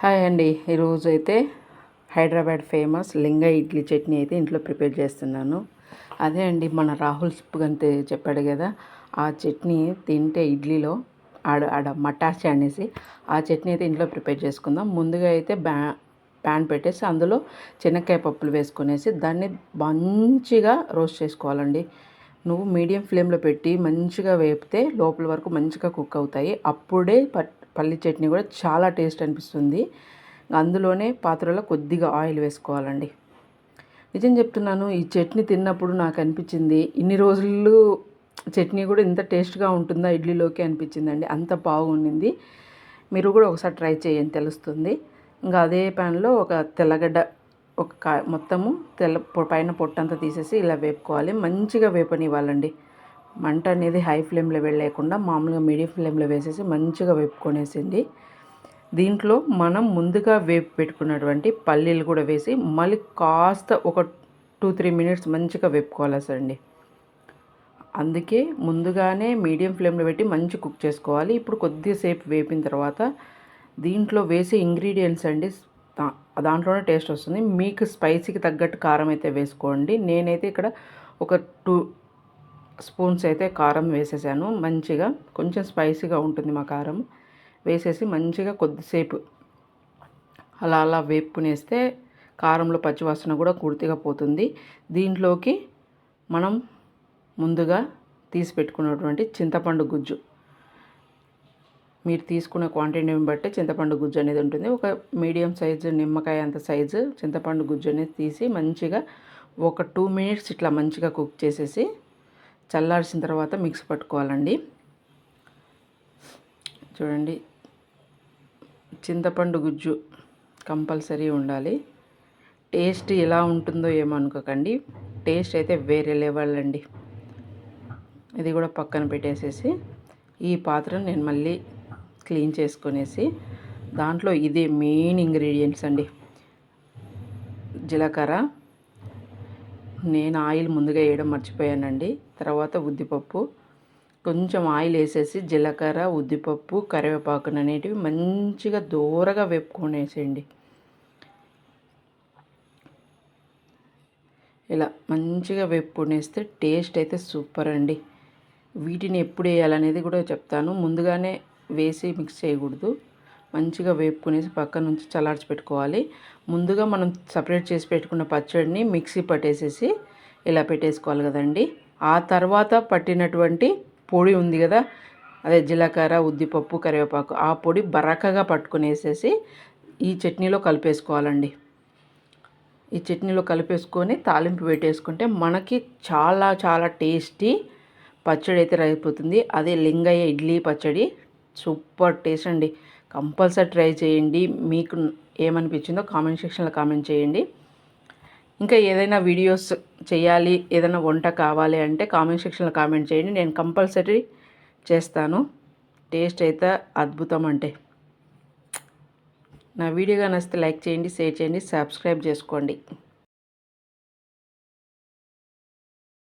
Hi అండి. ఈరోజు అయితే హైదరాబాద్ ఫేమస్ లింగ ఇడ్లీ చట్నీ అయితే ఇంట్లో ప్రిపేర్ చేస్తున్నాను. అదే అండి మన రాహుల్ సిప్పుగంతే చెప్పాడు కదా, ఆ చట్నీ తింటే ఇడ్లీలో ఆడ మటాచి అనేసి ఆ చట్నీ అయితే ఇంట్లో ప్రిపేర్ చేసుకుందాం. ముందుగా అయితే ప్యాన్ పెట్టేసి అందులో శనక్కాయ పప్పులు వేసుకునేసి దాన్ని మంచిగా రోస్ట్ చేసుకోవాలండి. నువ్వు మీడియం ఫ్లేమ్లో పెట్టి మంచిగా వేపితే లోపల వరకు మంచిగా కుక్ అవుతాయి. అప్పుడే పల్లి చట్నీ కూడా చాలా టేస్ట్ అనిపిస్తుంది. అందులోనే పాత్రలో కొద్దిగా ఆయిల్ వేసుకోవాలండి. నిజం చెప్తున్నాను, ఈ చట్నీ తిన్నప్పుడు నాకు అనిపించింది ఇన్ని రోజులు చట్నీ కూడా ఇంత టేస్ట్గా ఉంటుందా ఇడ్లీలోకి అనిపించిందండి. అంత బాగుండింది. మీరు కూడా ఒకసారి ట్రై చేయండి, తెలుస్తుంది. ఇంకా అదే ప్యాన్లో ఒక తెల్లగడ్డ ఒక మొత్తము పైన పొట్టంతా తీసేసి ఇలా వేపుకోవాలి. మంచిగా వేపనివ్వాలండి. మంట అనేది హై ఫ్లేమ్లో వెళ్ళలేకుండా మామూలుగా మీడియం ఫ్లేమ్లో వేసేసి మంచిగా వేపుకొనేసింది. దీంట్లో మనం ముందుగా వేపు పెట్టుకున్నటువంటి పల్లీలు కూడా వేసి మళ్ళీ కాస్త ఒక 2-3 మినిట్స్ మంచిగా వేపుకోవాలి. అందుకే ముందుగానే మీడియం ఫ్లేమ్లో పెట్టి మంచి కుక్ చేసుకోవాలి. ఇప్పుడు కొద్దిసేపు వేపిన తర్వాత దీంట్లో వేసే ఇంగ్రీడియంట్స్ అండి, దాంట్లోనే టేస్ట్ వస్తుంది. మీకు స్పైసీకి తగ్గట్టు కారం అయితే వేసుకోండి. నేనైతే ఇక్కడ ఒక 2 స్పూన్స్ అయితే కారం వేసేసాను. మంచిగా కొంచెం స్పైసీగా ఉంటుంది మా కారం. వేసేసి మంచిగా కొద్దిసేపు అలా వేపుకునేస్తే కారంలో పచ్చివాసన కూడా పూర్తిగా పోతుంది. దీంట్లోకి మనం ముందుగా తీసి పెట్టుకున్నటువంటి చింతపండు గుజ్జు, మీరు తీసుకున్న క్వాంటిటీని బట్టి చింతపండు గుజ్జు అనేది ఉంటుంది. ఒక మీడియం సైజు నిమ్మకాయ అంత సైజు చింతపండు గుజ్జు అనేది తీసి మంచిగా ఒక 2 మినిట్స్ ఇట్లా మంచిగా కుక్ చేసేసి చల్లార్చిన తర్వాత మిక్స్ పట్టుకోవాలండి. చూడండి, చింతపండు గుజ్జు కంపల్సరీ ఉండాలి. టేస్ట్ ఎలా ఉంటుందో ఏమనుకోకండి, టేస్ట్ అయితే వేరే లెవెల్ అండి. ఇది కూడా పక్కన పెట్టేసేసి ఈ పాత్రను నేను మళ్ళీ క్లీన్ చేసుకునేసి దాంట్లో ఇదే మెయిన్ ఇంగ్రీడియంట్స్ అండి. జీలకర్ర, నేను ఆయిల్ ముందుగా వేయడం మర్చిపోయానండి. తర్వాత ఉద్దిపప్పు, కొంచెం ఆయిల్ వేసేసి జీలకర్ర, ఉద్దిపప్పు, కరివేపాకును అనేటివి మంచిగా దూరగా వేపుకొనేసేయండి. ఇలా మంచిగా వేపుకొనేస్తే టేస్ట్ అయితే సూపర్ అండి. వీటిని ఎప్పుడు వేయాలనేది కూడా చెప్తాను. ముందుగానే వేసి మిక్స్ చేయకూడదు. మంచిగా వేపుకునేసి పక్క నుంచి చల్లార్చి పెట్టుకోవాలి. ముందుగా మనం సపరేట్ చేసి పెట్టుకున్న పచ్చడిని మిక్సీ పట్టేసేసి ఇలా పెట్టేసుకోవాలి కదండి. ఆ తర్వాత పట్టినటువంటి పొడి ఉంది కదా, అదే జీలకర్ర, ఉద్దిపప్పు, కరివేపాకు, ఆ పొడి బరకగా పట్టుకునేసేసి ఈ చట్నీలో కలిపేసుకోవాలండి. ఈ చట్నీలో కలిపేసుకొని తాలింపు పెట్టేసుకుంటే మనకి చాలా చాలా టేస్టీ పచ్చడి అయితే అయిపోతుంది. అదే లింగయ్య ఇడ్లీ పచ్చడి సూపర్ టేస్ట్ అండి. కంపల్సరీ ట్రై చేయండి. మీకు ఏమనిపించిందో కామెంట్ సెక్షన్లో కామెంట్ చేయండి. ఇంకా ఏదైనా వీడియోస్ చేయాలి, ఏదైనా వంట కావాలి అంటే కామెంట్ సెక్షన్లో కామెంట్ చేయండి. నేను కంపల్సరీ చేస్తాను. టేస్ట్ అయితే అద్భుతం. అంటే నా వీడియోగా నచ్చితే లైక్ చేయండి, షేర్ చేయండి, సబ్స్క్రైబ్ చేసుకోండి.